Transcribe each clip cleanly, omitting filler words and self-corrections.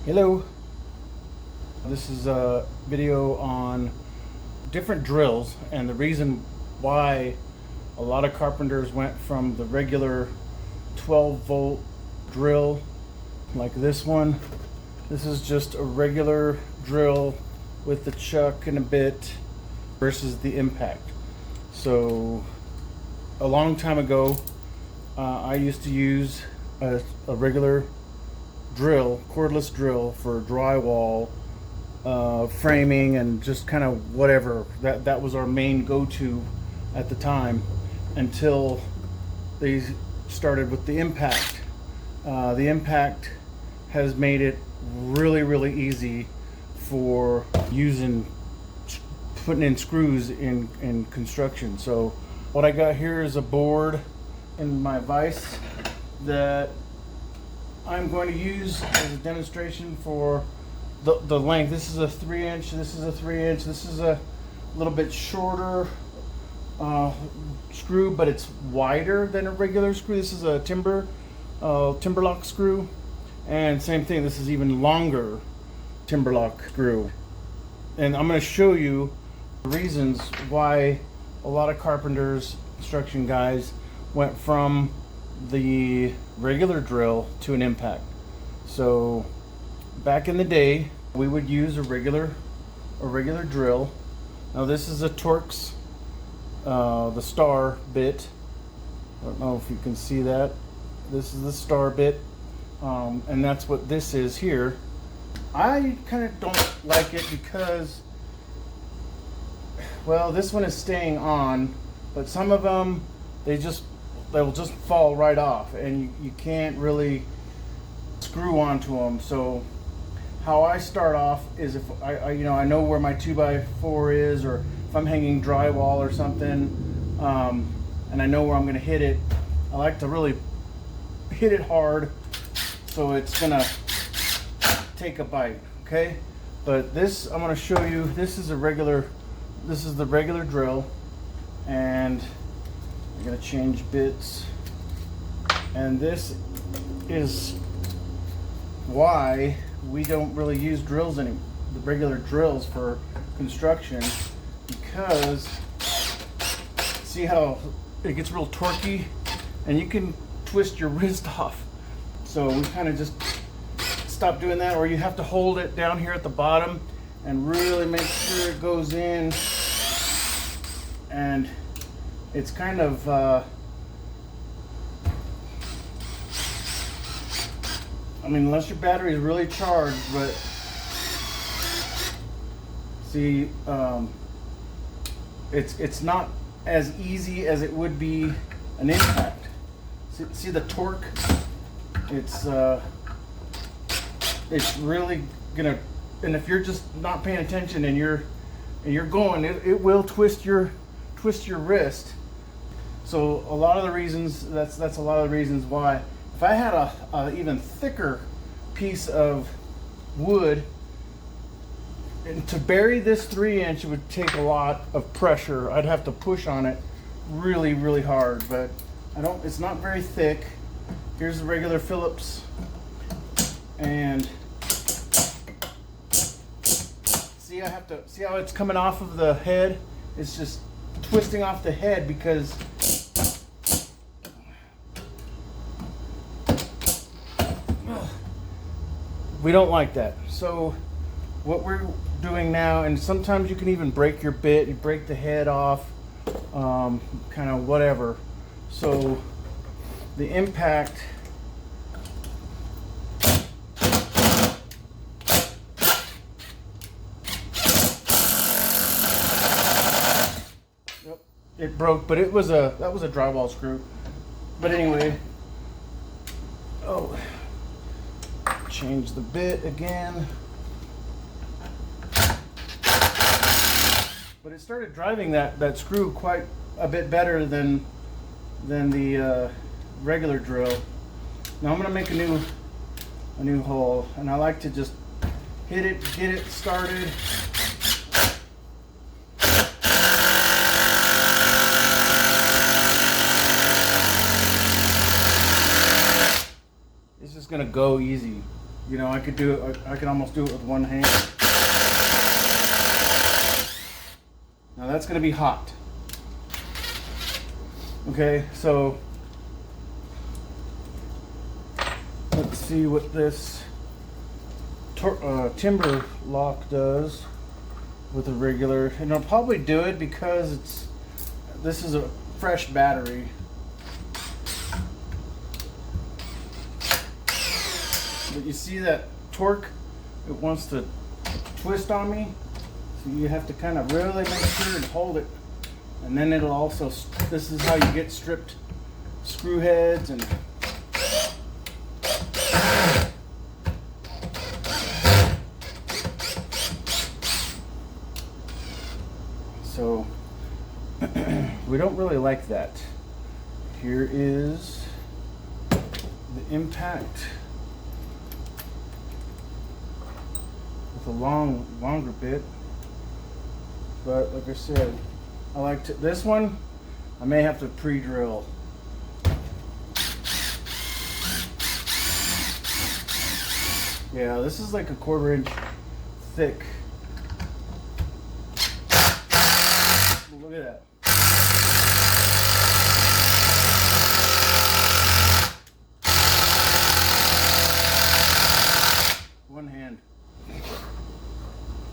Hello. This is a video on different drills and the reason why a lot of carpenters went from the regular 12-volt drill like this one. This is just a regular drill with the chuck and a bit versus the impact. So a long time ago, I used to use a regular drill, cordless drill for drywall, framing, and just kind of whatever. That was our main go-to at the time until they started with the impact. The impact has made it really easy for putting in screws in construction. So what I got here is a board in my vise that I'm going to use as a demonstration for the length. This is a 3-inch, this is a 3-inch, this is a little bit shorter screw, but it's wider than a regular screw. This is a timber lock screw, and same thing, this is even longer timber lock screw. And I'm going to show you the reasons why a lot of carpenters, construction guys, went from the regular drill to an impact. So back in the day, we would use a regular drill. Now this is a Torx, the star bit. I don't know if you can see that. This is the star bit, and that's what this is here. I kind of don't like it because, well, this one is staying on, but some of them, they will just fall right off, and you can't really screw onto them. So how I start off is, if I know where my 2x4 is, or if I'm hanging drywall or something, and I know where I'm going to hit it, I like to really hit it hard so it's going to take a bite. Okay, but this, I'm going to show you, this is the regular drill, and I'm going to change bits, and this is why we don't really use drills anymore, the regular drills for construction, because see how it gets real torquey and you can twist your wrist off. So we kind of just stop doing that, or you have to hold it down here at the bottom and really make sure it goes in, and it's kind of I mean, unless your battery is really charged, but see, it's not as easy as it would be an impact. See the torque? It's really gonna, and if you're just not paying attention and you're going, it will twist your wrist. So a lot of the reasons, that's a lot of the reasons why. If I had a even thicker piece of wood, and to bury this 3-inch, it would take a lot of pressure. I'd have to push on it really hard, but it's not very thick. Here's the regular Phillips, and see how it's coming off of the head. It's just twisting off the head because we don't like that. So what we're doing now, and sometimes you can even break your bit, you break the head off, kind of whatever. So the impact, yep, it broke, but that was a drywall screw. But anyway, change the bit again. But it started driving that screw quite a bit better than the regular drill. Now I'm going to make a new hole, and I like to just hit it, get it started. It's just going to go easy. You know, I could do it. I could almost do it with one hand. Now that's going to be hot. Okay, so let's see what this timber lock does with a regular. And I'll probably do it because this is a fresh battery. But you see that torque? It wants to twist on me. So you have to kind of really make sure and hold it. And then it'll also, this is how you get stripped screw heads and so we don't really like that. Here is the impact with a longer bit. But like I said, I like this one. I may have to pre-drill. Yeah, this is like a 1/4 inch thick. Look at that.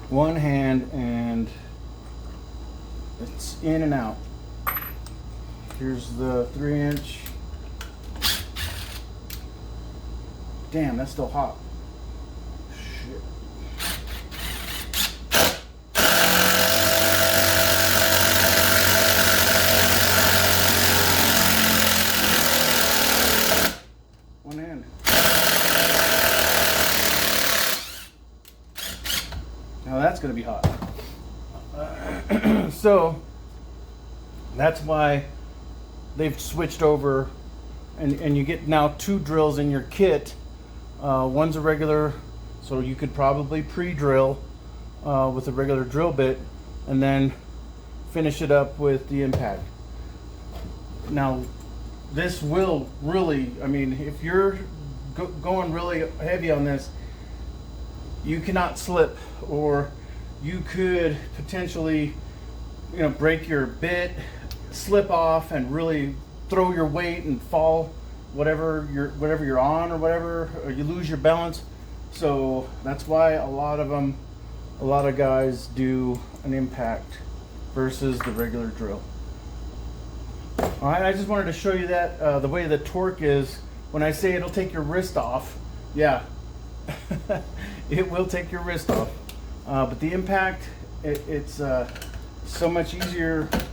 One hand and it's in and out. Here's the 3 inch. Damn, that's still hot. Shit. One hand. Now that's going to be hot. So that's why they've switched over, and you get now 2 drills in your kit. One's a regular, so you could probably pre-drill with a regular drill bit and then finish it up with the impact. Now this will really, I mean, if you're going really heavy on this, you cannot slip, or you could potentially, you know, break your bit, slip off, and really throw your weight and fall whatever you're on, or you lose your balance. So that's why a lot of guys do an impact versus the regular drill. All right, I just wanted to show you that the way the torque is. When I say it'll take your wrist off, yeah, it will take your wrist off. But the impact, it's so much easier. Let's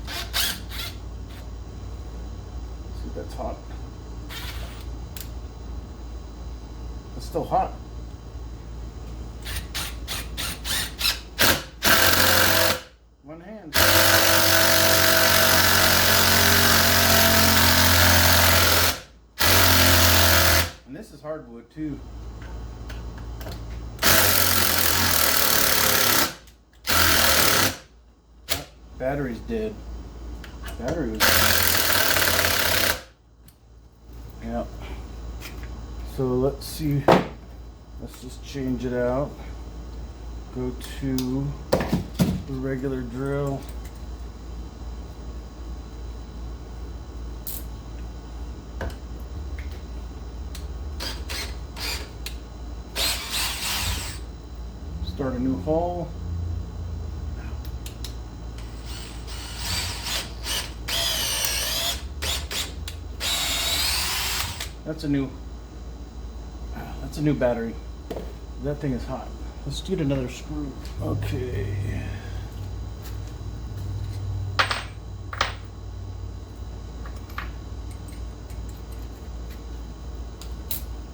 see if that's hot. It's still hot. One hand. And this is hardwood too. Battery's dead. Battery was dead. Yep. So let's see. Let's just change it out. Go to the regular drill. Start a new hole. That's a new battery. That thing is hot. Let's get another screw. Okay.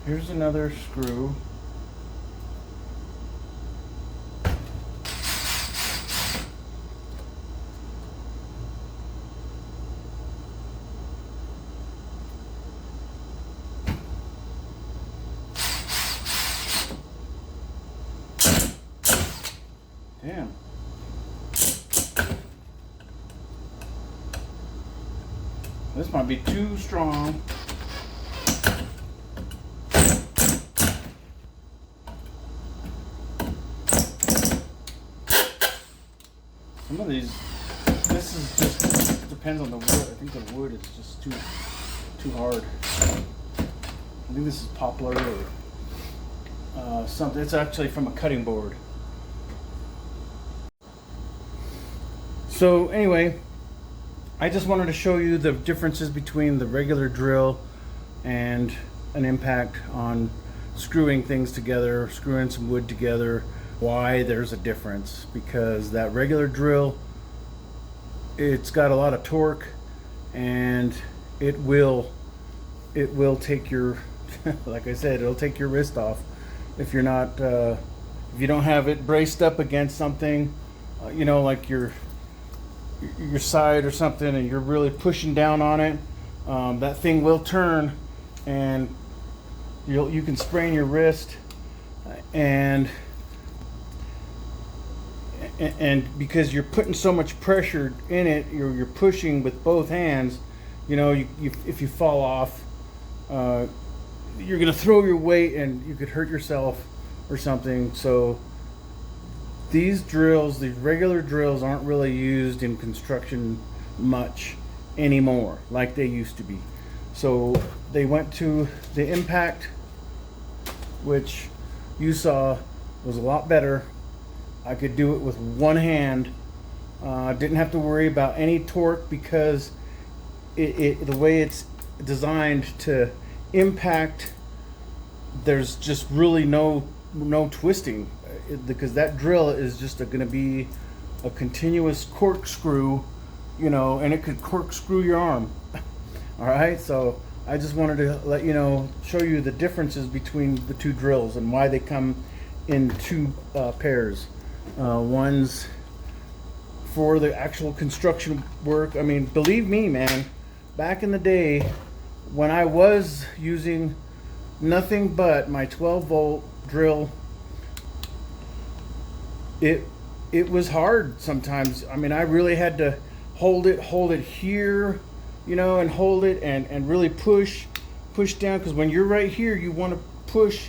Here's another screw. Damn. This might be too strong. Some of these, this is just depends on the wood. I think the wood is just too hard. I think this is poplar or something. It's actually from a cutting board. So anyway, I just wanted to show you the differences between the regular drill and an impact on screwing things together, screwing some wood together. Why there's a difference, because that regular drill, it's got a lot of torque, and it will take your like I said, it'll take your wrist off if you're not if you don't have it braced up against something, you know, like your side or something, and you're really pushing down on it. That thing will turn, and you can sprain your wrist, and because you're putting so much pressure in it, you're pushing with both hands. You know, if you fall off, you're gonna throw your weight and you could hurt yourself or something. So these drills, these regular drills, aren't really used in construction much anymore like they used to be. So they went to the impact, which you saw was a lot better. I could do it with one hand. Didn't have to worry about any torque, because the way it's designed to impact, there's just really no twisting, because that drill is just going to be a continuous corkscrew, you know, and it could corkscrew your arm. All right, so I just wanted to let you know, show you the differences between the two drills and why they come in two pairs. One's for the actual construction work. I mean, believe me, man, back in the day when I was using nothing but my 12-volt drill, it was hard sometimes. I mean, I really had to hold it here, you know, and hold it and really push down, because when you're right here, you want to push,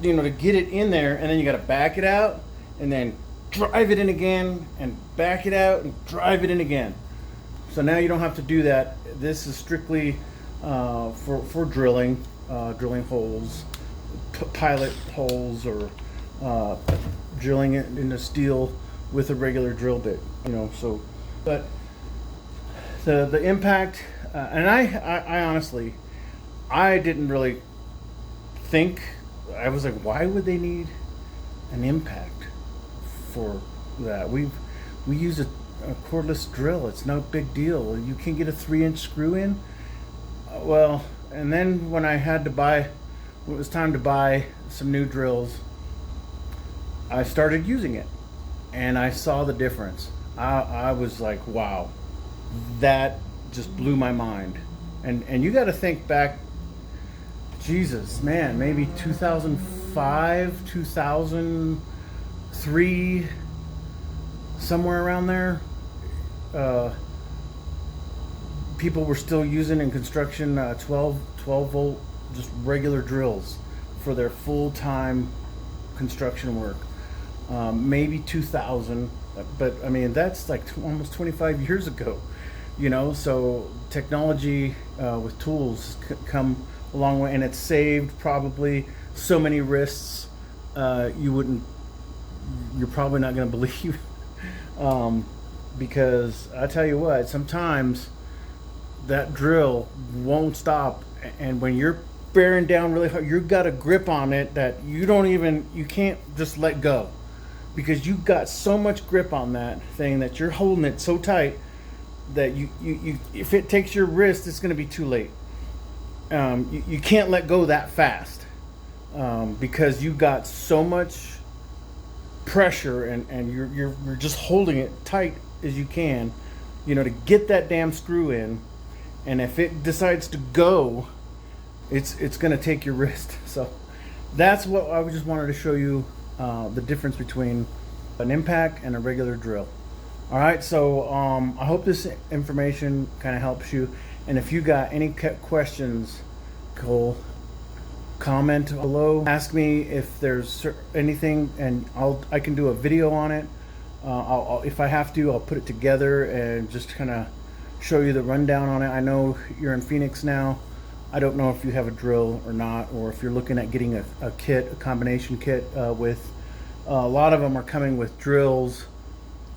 you know, to get it in there, and then you got to back it out and then drive it in again and back it out and drive it in again. So now you don't have to do that. This is strictly for drilling holes, pilot holes, or drilling it into steel with a regular drill bit, you know. So, but the impact, and I honestly, I didn't really think. I was like, why would they need an impact for that? We use a cordless drill. It's no big deal. You can get a 3-inch screw in. Well, and then when it was time to buy some new drills, I started using it, and I saw the difference. I was like, wow, that just blew my mind. And you got to think back, Jesus, man, maybe 2005, 2003, somewhere around there. People were still using in construction 12 volt just regular drills for their full-time construction work. Maybe 2000, but I mean, that's like almost 25 years ago, you know. So technology with tools come a long way, and it's saved probably so many wrists you're probably not going to believe. Because I tell you what, sometimes that drill won't stop, and when you're bearing down really hard, you've got a grip on it that you can't just let go, because you've got so much grip on that thing that you're holding it so tight that you if it takes your wrist, it's going to be too late. You can't let go that fast, because you've got so much pressure, and you're just holding it tight as you can, you know, to get that damn screw in. And if it decides to go, it's going to take your wrist. So that's what I just wanted to show you, the difference between an impact and a regular drill. All right, so I hope this information kind of helps you. And if you got any questions, Cole, comment below. Ask me if there's anything, and I can do a video on it. If I have to, I'll put it together and just kind of show you the rundown on it. I know you're in Phoenix now. I don't know if you have a drill or not, or if you're looking at getting a kit, a combination kit with. A lot of them are coming with drills,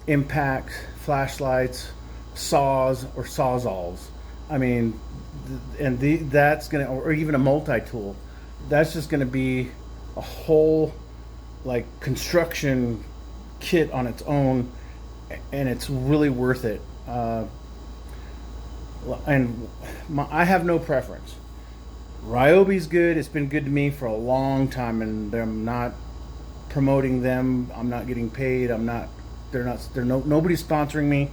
impacts, flashlights, saws, or sawzalls. I mean, that's gonna, or even a multi-tool. That's just gonna be a whole like construction kit on its own, and it's really worth it. I have no preference. Ryobi's good. It's been good to me for a long time, and I'm not promoting them. I'm not getting paid. I'm not. They're not. Nobody's sponsoring me.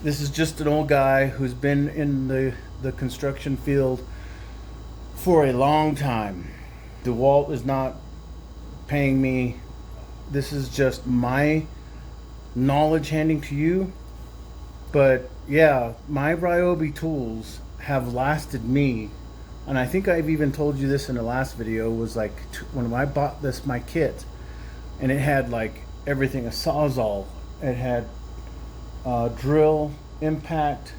This is just an old guy who's been in the construction field for a long time. DeWalt is not paying me. This is just my knowledge handing to you. But yeah, my Ryobi tools have lasted me, and I think I've even told you this in the last video, was like when I bought my kit, and it had like everything, a sawzall, it had drill, impact,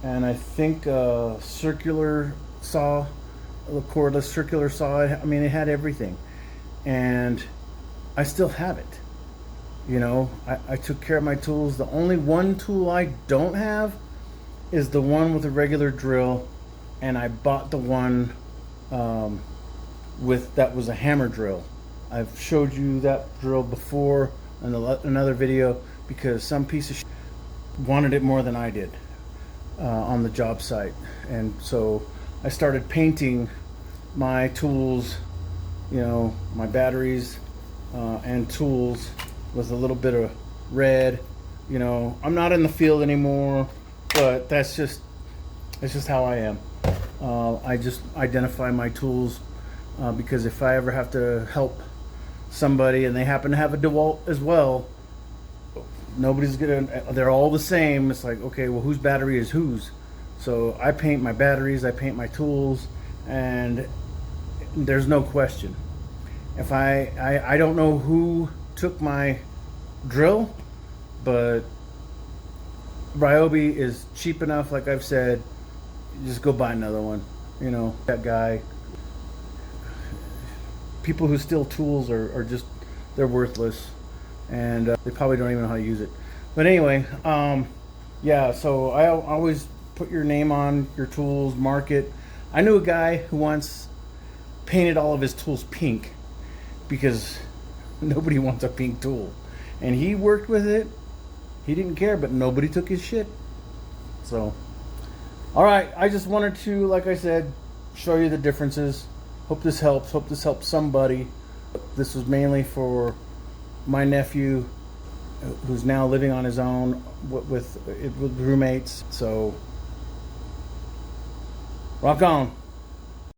and I think a circular saw, a cordless circular saw. I mean, it had everything, and I still have it. You know, I took care of my tools. The only one tool I don't have is the one with a regular drill, and I bought the one that was a hammer drill. I've showed you that drill before in another video, because some piece of shit wanted it more than I did on the job site, and so I started painting my tools, you know, my batteries and tools with a little bit of red. You know, I'm not in the field anymore, but that's just how I am. I just identify my tools because if I ever have to help somebody and they happen to have a DeWalt as well, they're all the same. It's like, okay, well, whose battery is whose? So I paint my batteries, I paint my tools, and there's no question. If I don't know who took my drill, but Ryobi is cheap enough. Like I've said, just go buy another one. You know, that guy, people who steal tools are just, they're worthless, and they probably don't even know how to use it. But anyway, yeah, so I always put your name on your tools, mark it. I knew a guy who once painted all of his tools pink because nobody wants a pink tool, and he worked with it. He didn't care, but nobody took his shit. So, all right, I just wanted to, like I said, show you the differences. Hope this helps. Hope this helps somebody. This was mainly for my nephew, who's now living on his own with roommates. So, rock on.